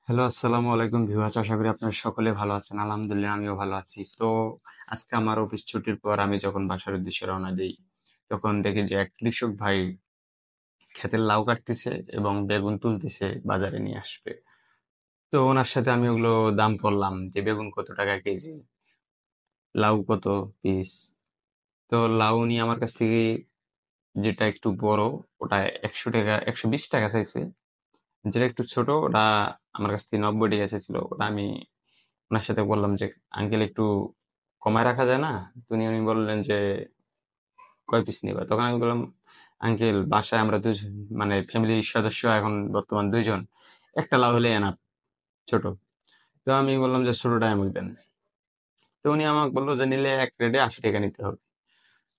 Hello, আসসালামু আলাইকুম viewers. আশা করি আপনারা সকলে ভালো আছেন। আলহামদুলিল্লাহ আমিও ভালো আছি। তো আজকে আমার অফিস ছুটির পর আমি যখন বাসার উদ্দেশ্যে রওনা দেই, তখন দেখি যে এক কৃষক ভাই ক্ষেতের লাউ কাটতেছে এবং বেগুন তুলতেছে বাজারে নিয়ে আসবে। তো ওনার সাথে আমি ওগুলো দাম করলাম যে বেগুন কত টাকা কেজি, লাউ কত পিস। তো লাউ নিয়ে আমার কাছ থেকে যেটা একটু বড় ওটা 100 টাকা 120 টাকা চাইছে। যেটা একটু ছোট ওটা আমার কাছ থেকে 90 টাকা চাইছিল। ওটা আমি ওনার সাথে বললাম যে আঙ্কেল একটু কমায় রাখা যায় না। তো উনি বললেন যে কয় পিস নিবা। তখন আমি বললাম আঙ্কেল বাসায় আমরা দুজন, মানে ফ্যামিলির সদস্য এখন বর্তমান দুইজন, একটা লাউ হলে এনাফ, ছোট। তো আমি বললাম যে ছোটটাই আমাকে দেন। তো উনি আমাকে বললো যে নিলে এক রেটে 80 টাকা নিতে হবে।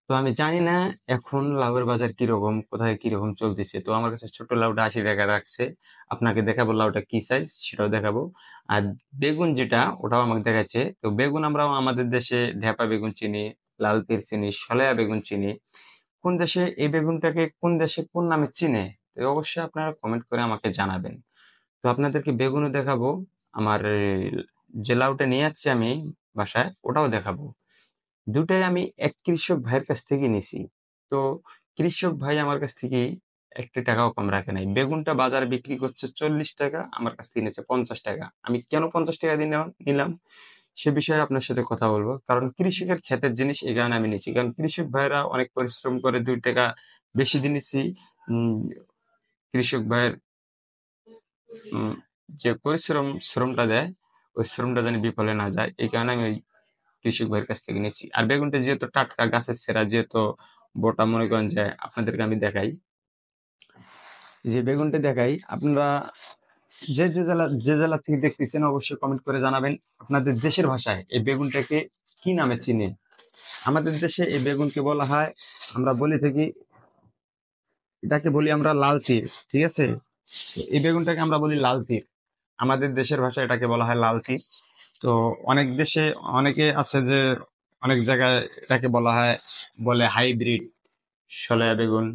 তো আমি জানি না এখন লাউয়ের বাজার কিরকম, কোথায় কিরকম চলতেছে। তো আমার কাছে ছোট লাউটা 80 টাকা রাখছে। আপনাকে দেখাবো লাউটা কি সাইজ সেটাও দেখাবো। আর বেগুন যেটা ওটাও আমাকে দেখাচ্ছে। তো বেগুন আমরা আমাদের দেশে ঢেপা বেগুন চিনি, লাল তীর চিনি, সলেয়া বেগুন চিনি। কোন দেশে এই বেগুনটাকে কোন দেশে কোন নামে চিনে, তো অবশ্যই আপনারা কমেন্ট করে আমাকে জানাবেন। তো আপনাদেরকে বেগুনও দেখাবো, আমার যে লাউটা নিয়ে যাচ্ছি আমি বাসায় ওটাও দেখাবো। দুটাই আমি এক কৃষক ভাইয়ের কাছ থেকে নিছি। তো কৃষক ভাই আমার কাছ থেকে একটা টাকাও কম রাখে নাই। বেগুনটা বাজারে বিক্রি করছে 40 টাকা, আমার কাছ থেকে নিচ্ছে 50 টাকা। আমি কেন 50 টাকা দিয়ে নিলাম সে বিষয়ে আপনার সাথে কথা বলবো। কারণ কৃষকের ক্ষেতের জিনিস এই কারণে আমি নিচ্ছি, কারণ কৃষক ভাইরা অনেক পরিশ্রম করে 2 টাকা বেশি দিয়ে নিচ্ছি। উম, কৃষক ভাইয়ের উম, যে শ্রমটা দেয়, ওই শ্রমটা যেন বিফলে না যায়, এই কারণে আমি ওই কৃষক ভাইয়ের কাছ থেকে নিচ্ছি। আর বেগুনটা যেহেতু টাটকা গাছের সেরা, যেহেতু বোটা, মনে করেন যে আপনাদেরকে আমি দেখাই, যে বেগুনটা দেখাই, আপনারা যে জেলা থেকে দেখতেছেন অবশ্যই কমেন্ট করে জানাবেন আপনাদের দেশের ভাষায় এই বেগুনটাকে কি নামে চিনে। আমাদের দেশে এই বেগুনকে বলা হয়, আমরা বলি থাকি, এটাকে বলি আমরা লাল তীর। ঠিক আছে, এই বেগুনটাকে আমরা বলি লাল তীর। আমাদের দেশের ভাষায় এটাকে বলা হয় লাল তীর। তো অনেক দেশে অনেকে আছে যে অনেক জায়গায় এটাকে বলা হয়, বলে হাইব্রিড সলয়া বেগুন,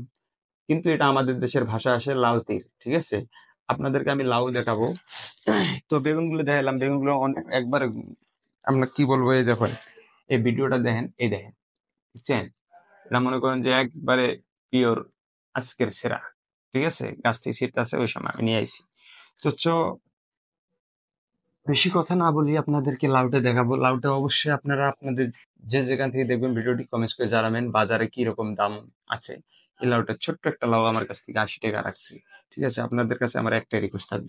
কিন্তু এটা আমাদের দেশের ভাষা আসে লাল তীর। ঠিক আছে, আপনাদেরকে আমি লাউ দেখাবো। তো বেগুনগুলো দেখালাম, বেগুনগুলো একবারে, আমরা কি বলবো, এই দেখেন, এই ভিডিওটা দেখেন, এই দেখেন, বুঝছেন? এটা মনে করেন যে একবারে পিওর আজকের সেরা। ঠিক আছে, গাছ থেকে ছিটতে আছে, ওই সময় আমি নিয়ে আইছি। তো বেশি কথা না বলি, আপনাদেরকে লাউটা দেখাবো। লাউটা অবশ্যই আপনারা আপনাদের যে যেখান থেকে দেখবেন ভিডিওটি কমেন্টস করে জানাবেন বাজারে কি রকম দাম আছে। এই লাউটা ছোট্ট একটা লাউ আমার কাছ থেকে 80 টাকা রাখছি। ঠিক আছে, আপনাদের কাছে আমার একটা রিকোয়েস্ট থাকবে,